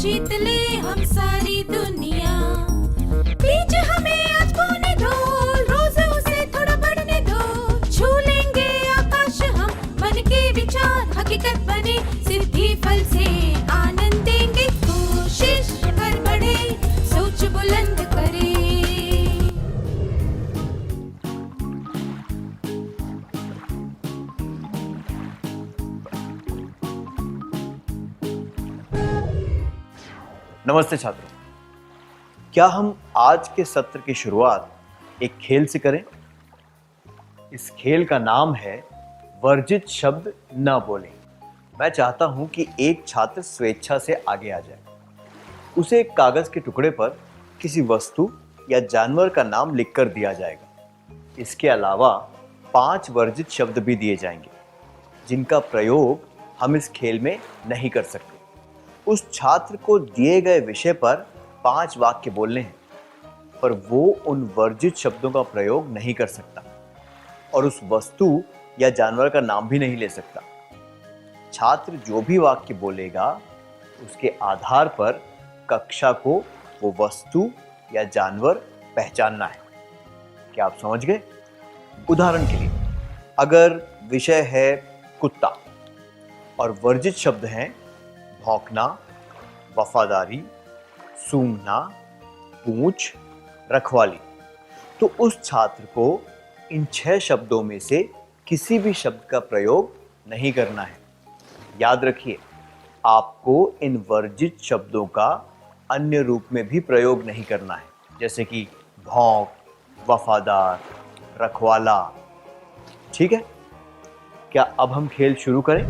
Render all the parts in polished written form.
जीत ले हम सारी दुनिया। बीच हमें आज बोने दो, रोज उसे थोड़ा बढ़ने दो। छू लेंगे आकाश हम, मन के विचार हकीकत बने। सिद्धि फल से आनंद देंगे, कोशिश कर बढ़े, सोच बुलंद करे। नमस्ते छात्रों, क्या हम आज के सत्र की शुरुआत एक खेल से करें? इस खेल का नाम है वर्जित शब्द न बोलें। मैं चाहता हूं कि एक छात्र स्वेच्छा से आगे आ जाए। उसे एक कागज के टुकड़े पर किसी वस्तु या जानवर का नाम लिखकर दिया जाएगा। इसके अलावा 5 वर्जित शब्द भी दिए जाएंगे जिनका प्रयोग हम इस खेल में नहीं कर सकते। उस छात्र को दिए गए विषय पर 5 वाक्य बोलने हैं, पर वो उन वर्जित शब्दों का प्रयोग नहीं कर सकता और उस वस्तु या जानवर का नाम भी नहीं ले सकता। छात्र जो भी वाक्य बोलेगा उसके आधार पर कक्षा को वो वस्तु या जानवर पहचानना है। क्या आप समझ गए? उदाहरण के लिए, अगर विषय है कुत्ता और वर्जित शब्द हैं भौंकना, वफादारी, सूंघना, पूंछ, रखवाली, तो उस छात्र को इन 6 शब्दों में से किसी भी शब्द का प्रयोग नहीं करना है। याद रखिए, आपको इन वर्जित शब्दों का अन्य रूप में भी प्रयोग नहीं करना है, जैसे कि भौंक, वफादार, रखवाला। ठीक है? क्या अब हम खेल शुरू करें?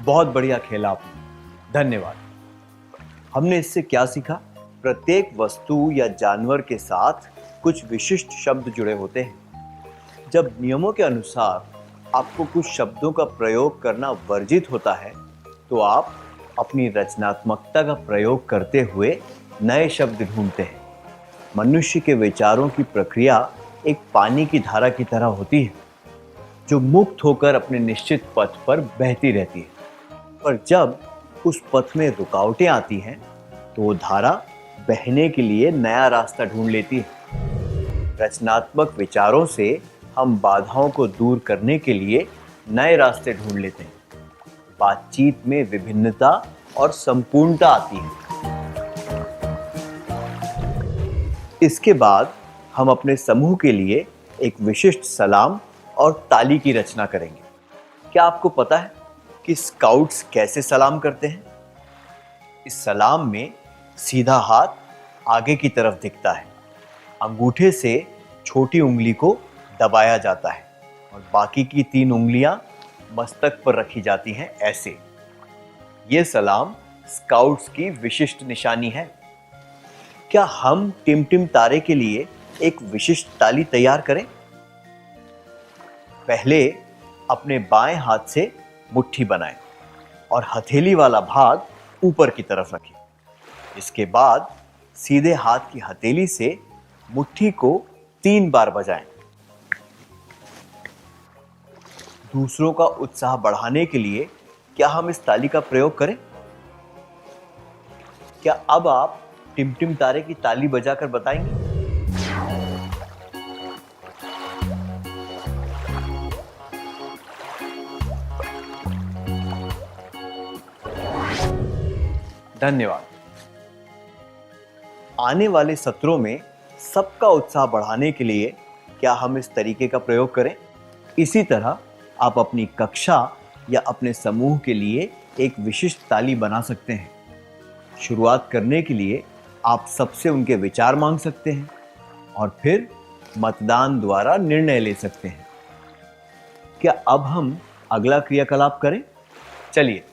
बहुत बढ़िया खेला आपने, धन्यवाद। हमने इससे क्या सीखा? प्रत्येक वस्तु या जानवर के साथ कुछ विशिष्ट शब्द जुड़े होते हैं। जब नियमों के अनुसार आपको कुछ शब्दों का प्रयोग करना वर्जित होता है, तो आप अपनी रचनात्मकता का प्रयोग करते हुए नए शब्द ढूंढते हैं। मनुष्य के विचारों की प्रक्रिया एक पानी की धारा की तरह होती है, जो मुक्त होकर अपने निश्चित पथ पर बहती रहती है। पर जब उस पथ में रुकावटें आती हैं, तो वो धारा बहने के लिए नया रास्ता ढूंढ लेती है। रचनात्मक विचारों से हम बाधाओं को दूर करने के लिए नए रास्ते ढूंढ लेते हैं। बातचीत में विभिन्नता और संपूर्णता आती है। इसके बाद हम अपने समूह के लिए एक विशिष्ट सलाम और ताली की रचना करेंगे। क्या आपको पता है कि स्काउट्स कैसे सलाम करते हैं? इस सलाम में सीधा हाथ आगे की तरफ दिखता है, अंगूठे से छोटी उंगली को दबाया जाता है और बाकी की 3 उंगलियां मस्तक पर रखी जाती हैं ऐसे। ये सलाम स्काउट्स की विशिष्ट निशानी है। क्या हम टिमटिम तारे के लिए एक विशिष्ट ताली तैयार करें? पहले अपने बाएं हाथ से मुट्ठी बनाएं और हथेली वाला भाग ऊपर की तरफ रखें। इसके बाद सीधे हाथ की हथेली से मुट्ठी को 3 बार बजाएं। दूसरों का उत्साह बढ़ाने के लिए क्या हम इस ताली का प्रयोग करें? क्या अब आप टिमटिम तारे की ताली बजाकर बताएंगे? धन्यवाद। आने वाले सत्रों में सबका उत्साह बढ़ाने के लिए क्या हम इस तरीके का प्रयोग करें? इसी तरह आप अपनी कक्षा या अपने समूह के लिए एक विशिष्ट ताली बना सकते हैं। शुरुआत करने के लिए आप सबसे उनके विचार मांग सकते हैं और फिर मतदान द्वारा निर्णय ले सकते हैं। क्या अब हम अगला क्रियाकलाप करें? चलिए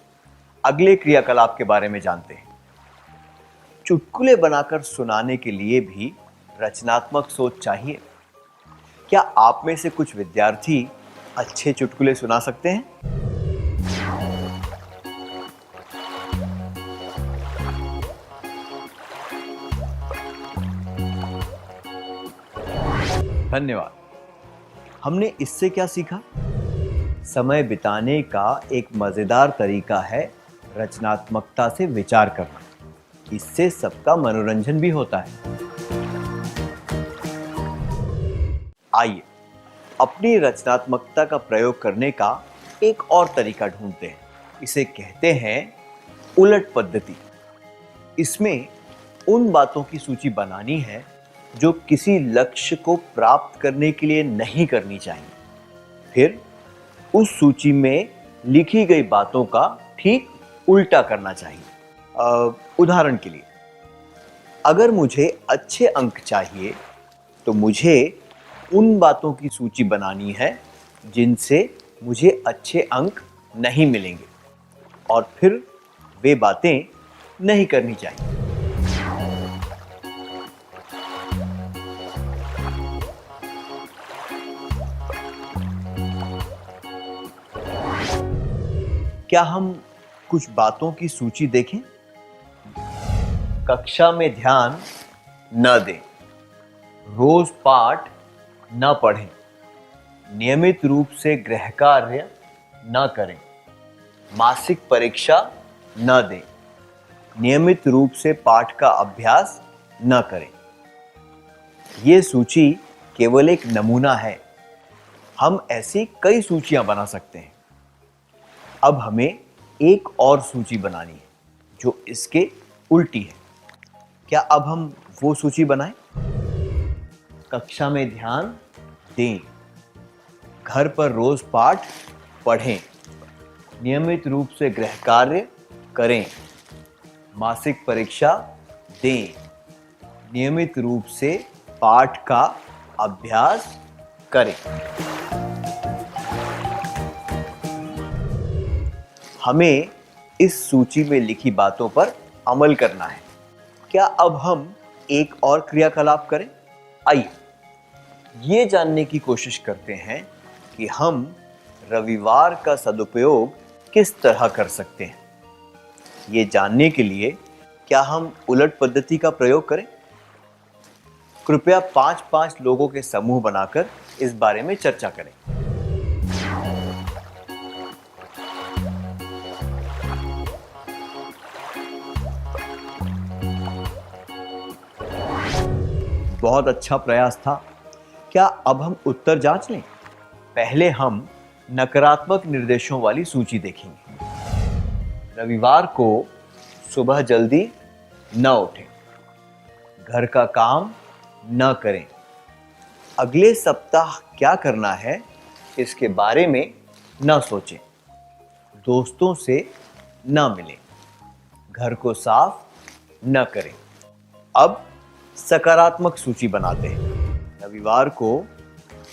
अगले क्रियाकलाप के बारे में जानते हैं। चुटकुले बनाकर सुनाने के लिए भी रचनात्मक सोच चाहिए। क्या आप में से कुछ विद्यार्थी अच्छे चुटकुले सुना सकते हैं? धन्यवाद। हमने इससे क्या सीखा? समय बिताने का एक मजेदार तरीका है रचनात्मकता से विचार करना। इससे सबका मनोरंजन भी होता है। आइए अपनी रचनात्मकता का प्रयोग करने का एक और तरीका ढूंढते हैं। इसे कहते हैं उलट पद्धति। इसमें उन बातों की सूची बनानी है जो किसी लक्ष्य को प्राप्त करने के लिए नहीं करनी चाहिए। फिर उस सूची में लिखी गई बातों का ठीक उल्टा करना चाहिए। उदाहरण के लिए, अगर मुझे अच्छे अंक चाहिए तो मुझे उन बातों की सूची बनानी है जिनसे मुझे अच्छे अंक नहीं मिलेंगे और फिर वे बातें नहीं करनी चाहिए। क्या हम कुछ बातों की सूची देखें? कक्षा में ध्यान न दें, रोज पाठ न पढ़ें, नियमित रूप से गृह कार्य न करें, मासिक परीक्षा न दें, नियमित रूप से पाठ का अभ्यास न करें। ये सूची केवल एक नमूना है। हम ऐसी कई सूचियां बना सकते हैं। अब हमें एक और सूची बनानी है जो इसके उल्टी है। क्या अब हम वो सूची बनाएं? कक्षा में ध्यान दें, घर पर रोज पाठ पढ़ें, नियमित रूप से गृह कार्य करें, मासिक परीक्षा दें, नियमित रूप से पाठ का अभ्यास करें। हमें इस सूची में लिखी बातों पर अमल करना है। क्या अब हम एक और क्रियाकलाप करें? आइए ये जानने की कोशिश करते हैं कि हम रविवार का सदुपयोग किस तरह कर सकते हैं। ये जानने के लिए क्या हम उलट पद्धति का प्रयोग करें? कृपया 5-5 लोगों के समूह बनाकर इस बारे में चर्चा करें। बहुत अच्छा प्रयास था। क्या अब हम उत्तर जांच लें? पहले हम नकारात्मक निर्देशों वाली सूची देखेंगे। रविवार को सुबह जल्दी न उठें, घर का काम न करें, अगले सप्ताह क्या करना है इसके बारे में न सोचें, दोस्तों से न मिलें, घर को साफ न करें। अब सकारात्मक सूची बनाते हैं। रविवार को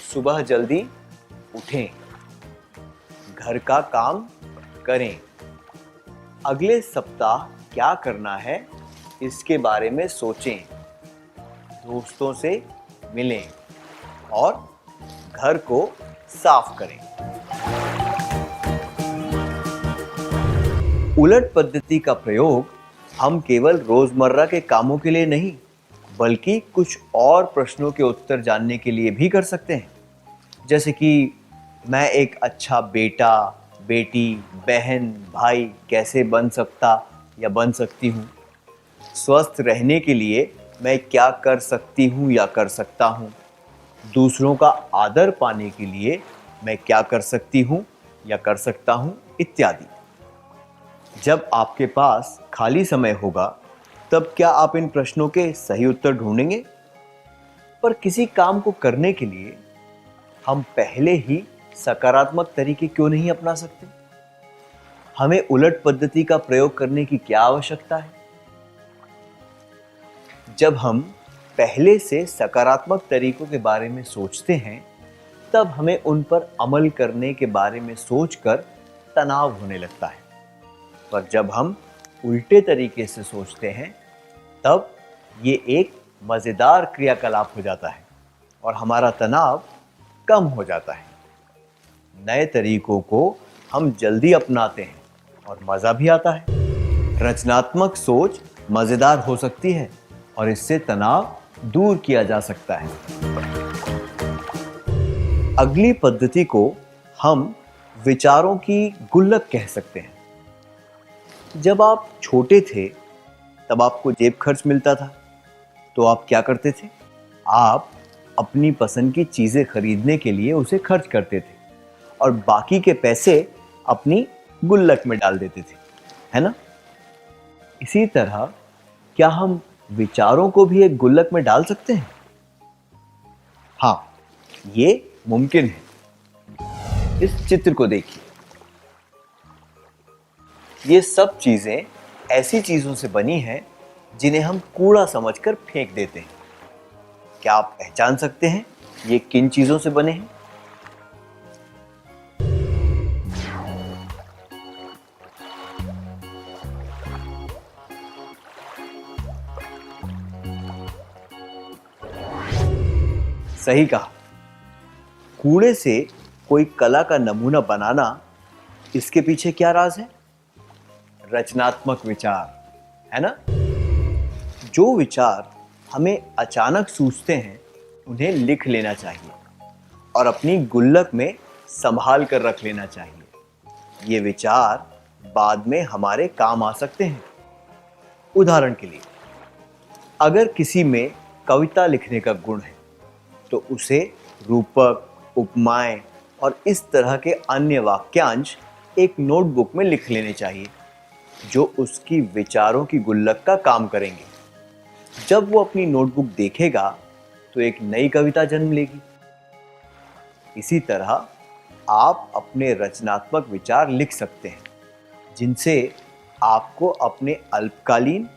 सुबह जल्दी उठें, घर का काम करें, अगले सप्ताह क्या करना है इसके बारे में सोचें, दोस्तों से मिलें और घर को साफ करें। उलट पद्धति का प्रयोग हम केवल रोजमर्रा के कामों के लिए नहीं बल्कि कुछ और प्रश्नों के उत्तर जानने के लिए भी कर सकते हैं। जैसे कि मैं एक अच्छा बेटा, बेटी, बहन, भाई कैसे बन सकता या बन सकती हूँ? स्वस्थ रहने के लिए मैं क्या कर सकती हूँ या कर सकता हूँ? दूसरों का आदर पाने के लिए मैं क्या कर सकती हूँ या कर सकता हूँ, इत्यादि। जब आपके पास खाली समय होगा तब क्या आप इन प्रश्नों के सही उत्तर ढूंढेंगे? पर किसी काम को करने के लिए हम पहले ही सकारात्मक तरीके क्यों नहीं अपना सकते? हमें उलट पद्धति का प्रयोग करने की क्या आवश्यकता है? जब हम पहले से सकारात्मक तरीकों के बारे में सोचते हैं तब हमें उन पर अमल करने के बारे में सोचकर तनाव होने लगता है। पर जब हम उल्टे तरीके से सोचते हैं तब ये एक मज़ेदार क्रियाकलाप हो जाता है और हमारा तनाव कम हो जाता है। नए तरीकों को हम जल्दी अपनाते हैं और मज़ा भी आता है। रचनात्मक सोच मज़ेदार हो सकती है और इससे तनाव दूर किया जा सकता है। अगली पद्धति को हम विचारों की गुल्लक कह सकते हैं। जब आप छोटे थे तब आपको जेब खर्च मिलता था, तो आप क्या करते थे? आप अपनी पसंद की चीजें खरीदने के लिए उसे खर्च करते थे और बाकी के पैसे अपनी गुल्लक में डाल देते थे, है ना? इसी तरह क्या हम विचारों को भी एक गुल्लक में डाल सकते हैं? हाँ, ये मुमकिन है। इस चित्र को देखिए। ये सब चीजें ऐसी चीजों से बनी हैं जिन्हें हम कूड़ा समझकर फेंक देते हैं। क्या आप पहचान सकते हैं ये किन चीजों से बने हैं? सही कहा। कूड़े से कोई कला का नमूना बनाना, इसके पीछे क्या राज है? रचनात्मक विचार, है ना? जो विचार हमें अचानक सूझते हैं उन्हें लिख लेना चाहिए और अपनी गुल्लक में संभाल कर रख लेना चाहिए। ये विचार बाद में हमारे काम आ सकते हैं। उदाहरण के लिए, अगर किसी में कविता लिखने का गुण है तो उसे रूपक, उपमाएं और इस तरह के अन्य वाक्यांश एक नोटबुक में लिख लेने चाहिए जो उसकी विचारों की गुल्लक का काम करेंगे। जब वो अपनी नोटबुक देखेगा तो एक नई कविता जन्म लेगी। इसी तरह आप अपने रचनात्मक विचार लिख सकते हैं जिनसे आपको अपने अल्पकालीन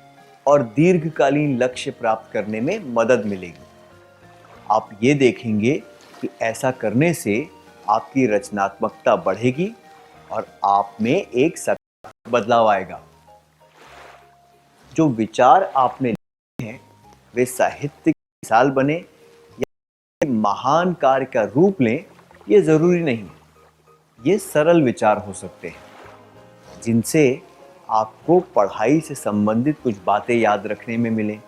और दीर्घकालीन लक्ष्य प्राप्त करने में मदद मिलेगी। आप ये देखेंगे कि ऐसा करने से आपकी रचनात्मकता बढ़ेगी और आप में एक सकारात्मक बदलाव आएगा। जो विचार आपने लिखे हैं वे साहित्य की मिसाल बने या महान कार्य का रूप लें, ये जरूरी नहीं है। ये सरल विचार हो सकते हैं जिनसे आपको पढ़ाई से संबंधित कुछ बातें याद रखने में मिले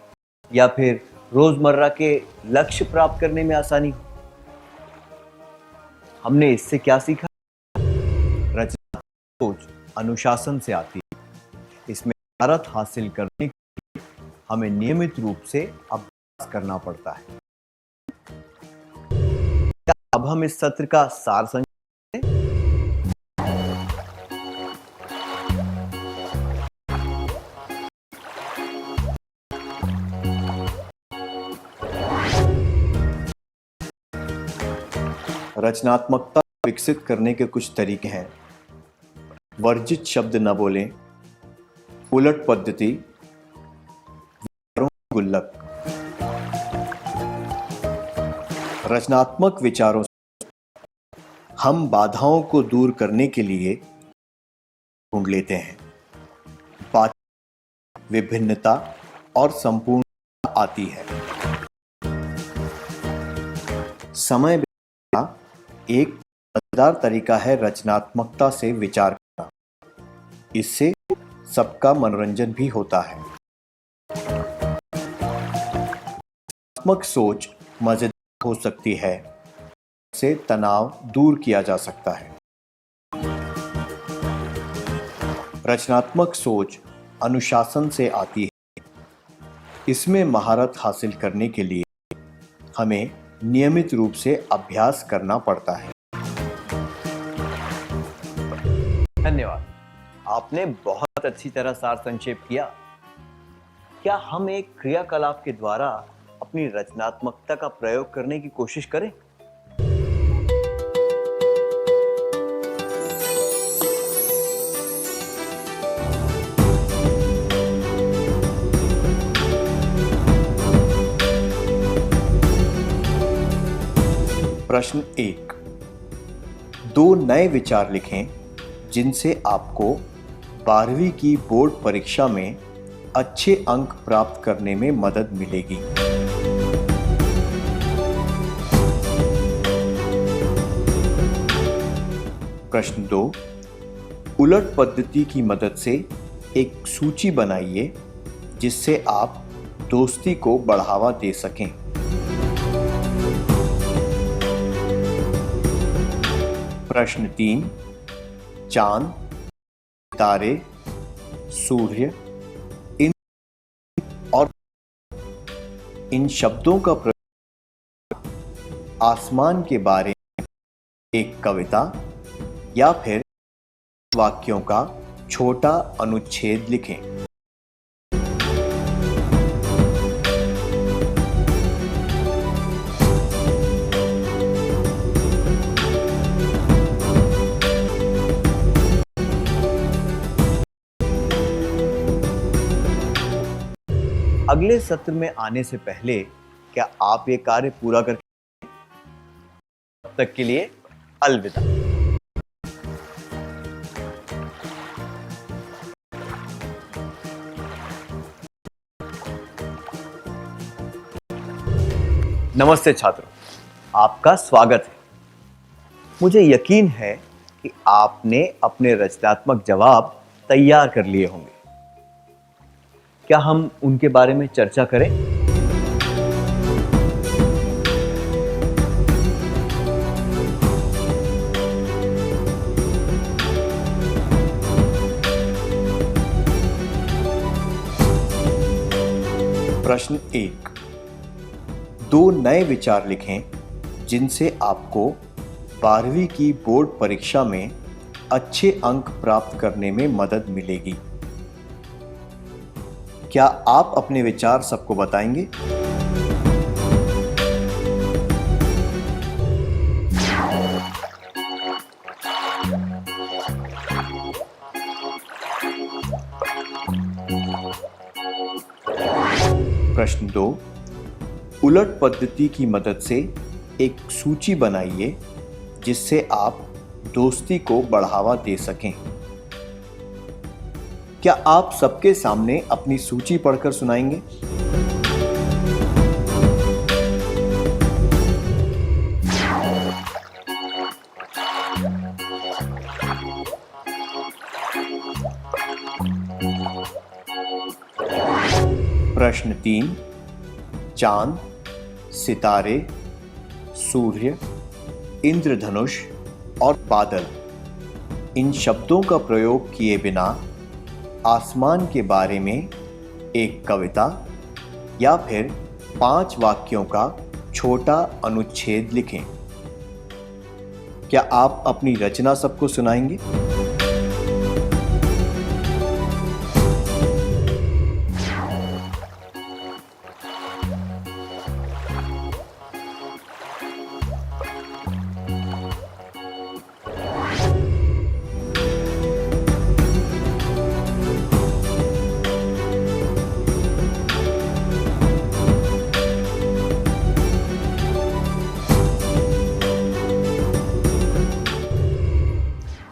या फिर रोजमर्रा के लक्ष्य प्राप्त करने में आसानी हो। हमने इससे क्या सीखा? रचनात्मक सोच अनुशासन से आती है। इसमें महारत हासिल करने के लिए हमें नियमित रूप से अभ्यास करना पड़ता है। अब हम इस सत्र का सार संक्षेप रचनात्मकता विकसित करने के कुछ तरीके हैं। वर्जित शब्द न बोलें, उलट पद्धति, विचारों की गुल्लक। रचनात्मक विचारों से हम बाधाओं को दूर करने के लिए ढूंढ लेते हैं। बात विभिन्नता और संपूर्णता आती है। समय एक मजेदार तरीका है रचनात्मकता से विचार करना। इससे सबका मनोरंजन भी होता है। रचनात्मक सोच मजेदार हो सकती है, इससे तनाव दूर किया जा सकता है। रचनात्मक सोच अनुशासन से आती है। इसमें महारत हासिल करने के लिए हमें नियमित रूप से अभ्यास करना पड़ता है। धन्यवाद। आपने बहुत अच्छी तरह सार संक्षेप किया। क्या हम एक क्रियाकलाप के द्वारा अपनी रचनात्मकता का प्रयोग करने की कोशिश करें? प्रश्न 1। 2 नए विचार लिखें जिनसे आपको 12वीं की बोर्ड परीक्षा में अच्छे अंक प्राप्त करने में मदद मिलेगी। प्रश्न 2। उलट पद्धति की मदद से एक सूची बनाइए जिससे आप दोस्ती को बढ़ावा दे सकें। प्रश्न 3, चांद, तारे, सूर्य, और इन शब्दों का प्रयोग आसमान के बारे में एक कविता या फिर वाक्यों का छोटा अनुच्छेद लिखें। अगले सत्र में आने से पहले क्या आप ये कार्य पूरा करके, तब तक के लिए अलविदा। नमस्ते छात्रों, आपका स्वागत है। मुझे यकीन है कि आपने अपने रचनात्मक जवाब तैयार कर लिए होंगे। क्या हम उनके बारे में चर्चा करें? प्रश्न 1, 2 नए विचार लिखें जिनसे आपको 12वीं की बोर्ड परीक्षा में अच्छे अंक प्राप्त करने में मदद मिलेगी। क्या आप अपने विचार सबको बताएंगे? प्रश्न 2, उलट पद्धति की मदद से एक सूची बनाइए जिससे आप दोस्ती को बढ़ावा दे सकें। क्या आप सबके सामने अपनी सूची पढ़कर सुनाएंगे? प्रश्न 3, चांद, सितारे, सूर्य, इंद्रधनुष और बादल, इन शब्दों का प्रयोग किए बिना आसमान के बारे में एक कविता या फिर 5 वाक्यों का छोटा अनुच्छेद लिखें। क्या आप अपनी रचना सबको सुनाएंगे?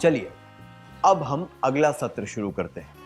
चलिए अब हम अगला सत्र शुरू करते हैं।